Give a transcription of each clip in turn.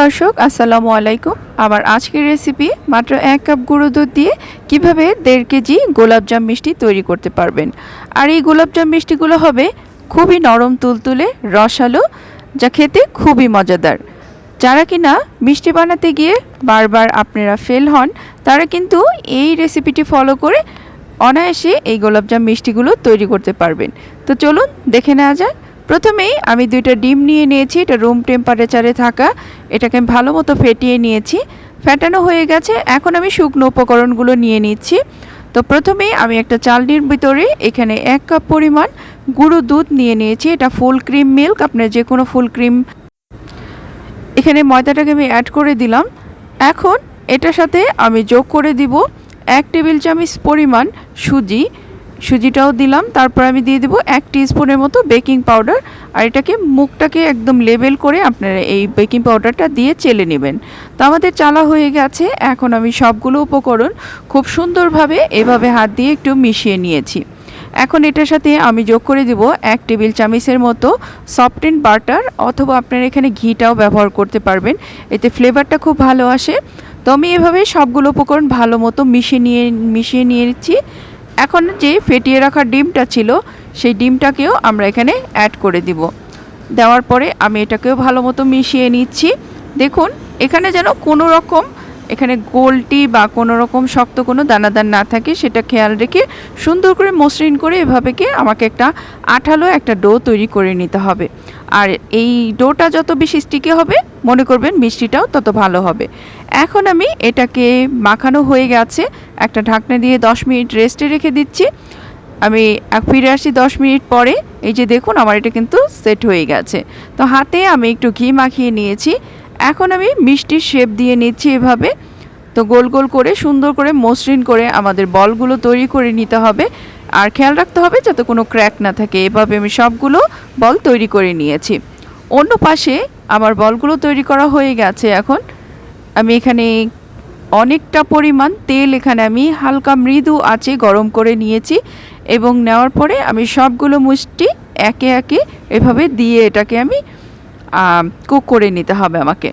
দর্শক আসসালামু আলাইকুম। আমার আজকের রেসিপি মাত্র 1 কাপ গুঁড়ো দুধ দিয়ে কিভাবে 1.5 কেজি গোলাপজাম মিষ্টি তৈরি করতে পারবেন। আর এই গোলাপজাম মিষ্টিগুলো হবে খুবই নরম তুলতুলে রসালো, যা খেতে খুবই মজাদার। যারা কিনা মিষ্টি বানাতে গিয়ে বারবার আপনারা ফেল হন, তারা কিন্তু এই রেসিপিটি ফলো করে অনায়াসে এই গোলাপজাম মিষ্টিগুলো তৈরি করতে পারবেন। তো চলুন দেখে নেওয়া যাক। প্রথমেই আমি 2টা ডিম নিয়ে নিয়েছি, এটা রুম টেম্পারেচারে থাকা। এটাকে আমি ভালো মতো ফেটিয়ে নিয়েছি, ফেটানো হয়ে গেছে। এখন আমি শুকনো উপকরণগুলো নিয়ে নিচ্ছি। তো প্রথমেই আমি একটা চালনির ভিতরে এখানে 1 কাপ পরিমাণ গুঁড়ো দুধ নিয়ে নিয়েছি। এটা ফুল ক্রিম মিল্ক, আপনার যে কোনো ফুল ক্রিম। এখানে ময়দাটাকে আমি অ্যাড করে দিলাম। এখন এটার সাথে আমি যোগ করে দিব 1 টেবিল চামচ পরিমাণ সুজিটাও দিলাম। তারপর আমি দিয়ে দেব 1 টিস্পুনের মতো বেকিং পাউডার। আর এটাকে মুখটাকে একদম লেবেল করে আপনারা এই বেকিং পাউডারটা দিয়ে চেলে নেবেন। তো আমাদের চালা হয়ে গেছে। এখন আমি সবগুলো উপকরণ খুব সুন্দরভাবে এভাবে হাত দিয়ে একটু মিশিয়ে নিয়েছি। এখন এটার সাথে আমি যোগ করে দেব 1 টেবিল চামচের মতো সফটেন্ড বাটার, অথবা আপনারা এখানে ঘিটাও ব্যবহার করতে পারবেন, এতে ফ্লেভারটা খুব ভালো আসে। তো আমি এভাবে সবগুলো উপকরণ ভালো মতো মিশিয়ে নিয়েছি। এখন যে ফেটিয়ে রাখা ডিমটা ছিল, সেই ডিমটাকেও আমরা এখানে অ্যাড করে দিব। দেওয়ার পরে আমি এটাকেও ভালো মতো মিশিয়ে নিচ্ছি। দেখুন এখানে যেন কোনো রকম এখানে গোলটি বা কোনো রকম শক্ত কোনো দানাদার না থাকে, সেটা খেয়াল রেখে সুন্দর করে মসৃণ করে এভাবে আমাকে একটা আঠালো একটা ডো তৈরি করে নিতে হবে। আর এই ডোটা যত বেশি স্টিকি হবে, মনে করবেন মিষ্টিটাও তত ভালো হবে। এখন আমি এটাকে মাখানো হয়ে গেছে, একটা ঢাকনা দিয়ে 10 মিনিট রেস্টে রেখে দিচ্ছি। আমি ফিরে আসি 10 মিনিট পরে। এই যে দেখুন আমার এটা কিন্তু সেট হয়ে গেছে। তো হাতে আমি একটু ঘি মাখিয়ে নিয়েছি। এখন আমি মিষ্টির শেপ দিয়ে নিচ্ছি এভাবে। তো গোল গোল করে সুন্দর করে মসৃণ করে আমাদের বলগুলো তৈরি করে নিতে হবে। আর খেয়াল রাখতে হবে যাতে কোনো ক্র্যাক না থাকে। এভাবে আমি সবগুলো বল তৈরি করে নিয়েছি। অন্য পাশে আমার বলগুলো তৈরি করা হয়ে গেছে। এখন আমি এখানে অনেকটা পরিমাণ তেল এখানে আমি হালকা মৃদু আঁচে গরম করে নিয়েছি, এবং নেওয়ার পরে আমি সবগুলো মিষ্টি একে একে এভাবে দিয়ে এটাকে আমি কুক করে নিতে হবে আমাকে।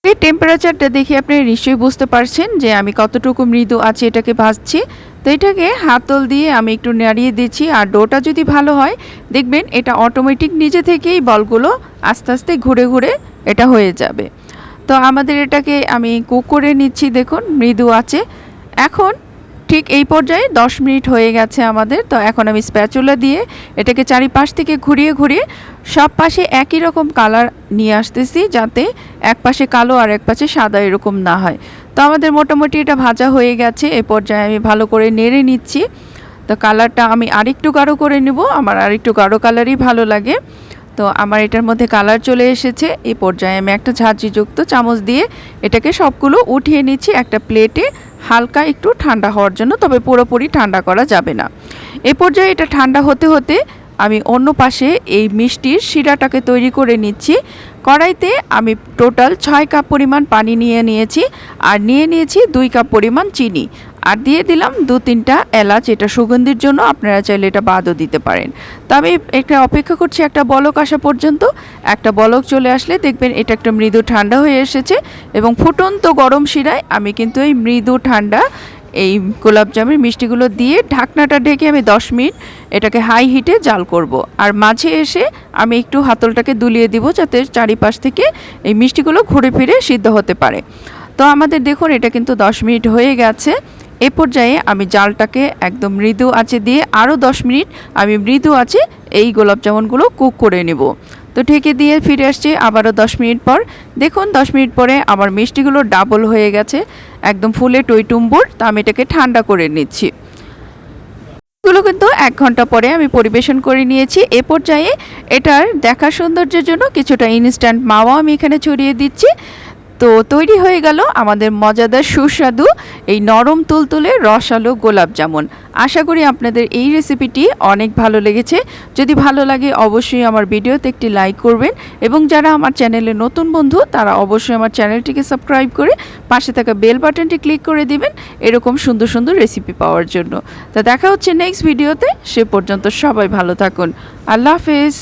এই টেম্পারেচারটা দেখে আপনি নিশ্চয়ই বুঝতে পারছেন যে আমি কতটুকু মৃদু আছে এটাকে ভাজছি। তো এটাকে হাতল দিয়ে আমি একটু নাড়িয়ে দিচ্ছি। আর ডোটা যদি ভালো হয়, দেখবেন এটা অটোমেটিক নিজে থেকেই বলগুলো আস্তে আস্তে ঘুরে ঘুরে এটা হয়ে যাবে। তো আমাদের এটাকে আমি কুক করে নিচ্ছি, দেখুন মৃদু আছে। এখন ঠিক এই পর্যায়ে 10 মিনিট হয়ে গেছে আমাদের। তো এখন আমি স্প্যাচুলা দিয়ে এটাকে চারিপাশ থেকে ঘুরিয়ে ঘুরিয়ে সব পাশে একই রকম কালার নিয়ে আসতেছি, যাতে এক পাশে কালো আর এক পাশে সাদা এরকম না হয়। তো আমাদের মোটামুটি এটা ভাজা হয়ে গেছে। এই পর্যায়ে আমি ভালো করে নেড়ে নিচ্ছি। তো কালারটা আমি আরেকটু গাঢ় করে নেব, আমার আরেকটু গাঢ় কালারই ভালো লাগে। তো আমার এটার মধ্যে কালার চলে এসেছে। এই পর্যায়ে আমি একটা ঝাঁঝরিযুক্ত চামচ দিয়ে এটাকে সবগুলো উঠিয়ে নিচ্ছি একটা প্লেটে, হালকা একটু ঠান্ডা হওয়ার জন্য, তবে পুরোপুরি ঠান্ডা করা যাবে না। এ পর্যায়ে এটা ঠান্ডা হতে হতে আমি অন্য পাশে এই মিষ্টির শিরাটাকে তৈরি করে নিচ্ছি। কড়াইতে আমি টোটাল 6 কাপ পরিমাণ পানি নিয়ে নিয়েছি, আর নিয়ে নিয়েছি 2 কাপ পরিমাণ চিনি, আর দিয়ে দিলাম 2-3টা এলাচ। এটা সুগন্ধির জন্য, আপনারা চাইলে এটা বাদও দিতে পারেন। তো আমি এটা অপেক্ষা করছি একটা বলক আসা পর্যন্ত। একটা বলক চলে আসলে দেখবেন এটা একটা মৃদু ঠান্ডা হয়ে এসেছে, এবং ফুটন্ত গরম শিরায় আমি কিন্তু এই মৃদু ঠান্ডা এই গোলাপজামের মিষ্টিগুলো দিয়ে ঢাকনাটা ঢেকে আমি 10 মিনিট এটাকে হাই হিটে জাল করব। আর মাঝে এসে আমি একটু হাতলটাকে দুলিয়ে দিব, যাতে চারিপাশ থেকে এই মিষ্টিগুলো ঘুরে ফিরে সিদ্ধ হতে পারে। তো আমাদের দেখুন এটা কিন্তু 10 মিনিট হয়ে গেছে। এ পর্যায়ে আমি জালটাকে একদম মৃদু আঁচে দিয়ে আরও 10 মিনিট আমি মৃদু আঁচে এই গোলাপজামুনগুলো কুক করে নেব। তো ঢেকে দিয়ে ফিরে আসছি আবারও 10 মিনিট পর। দেখুন 10 মিনিট পরে আমার মিষ্টিগুলো ডাবল হয়ে গেছে, একদম ফুলে টইটুম্বুর। তো আমি এটাকে ঠান্ডা করে নিচ্ছি। এগুলো কিন্তু 1 ঘন্টা পরে আমি পরিবেশন করে নিয়েছি। এ পর্যায়ে এটার দেখার সৌন্দর্যের জন্য কিছুটা ইনস্ট্যান্ট মাওয়া আমি এখানে ছড়িয়ে দিচ্ছি। তো তৈরি হয়ে গেল আমাদের মজাদার সুস্বাদু এই নরম তুলতুলে রসালো গোলাপ জামুন। আশা করি আপনাদের এই রেসিপিটি অনেক ভালো লেগেছে। যদি ভালো লাগে অবশ্যই আমার ভিডিওতে একটি লাইক করবেন, এবং যারা আমার চ্যানেলে নতুন বন্ধু তারা অবশ্যই আমার চ্যানেলটিকে সাবস্ক্রাইব করে পাশে থাকা বেল বাটনটি ক্লিক করে দিবেন এরকম সুন্দর সুন্দর রেসিপি পাওয়ার জন্য। তো দেখা হচ্ছে নেক্সট ভিডিওতে। সে পর্যন্ত সবাই ভালো থাকুন। আল্লাহ হাফেজ।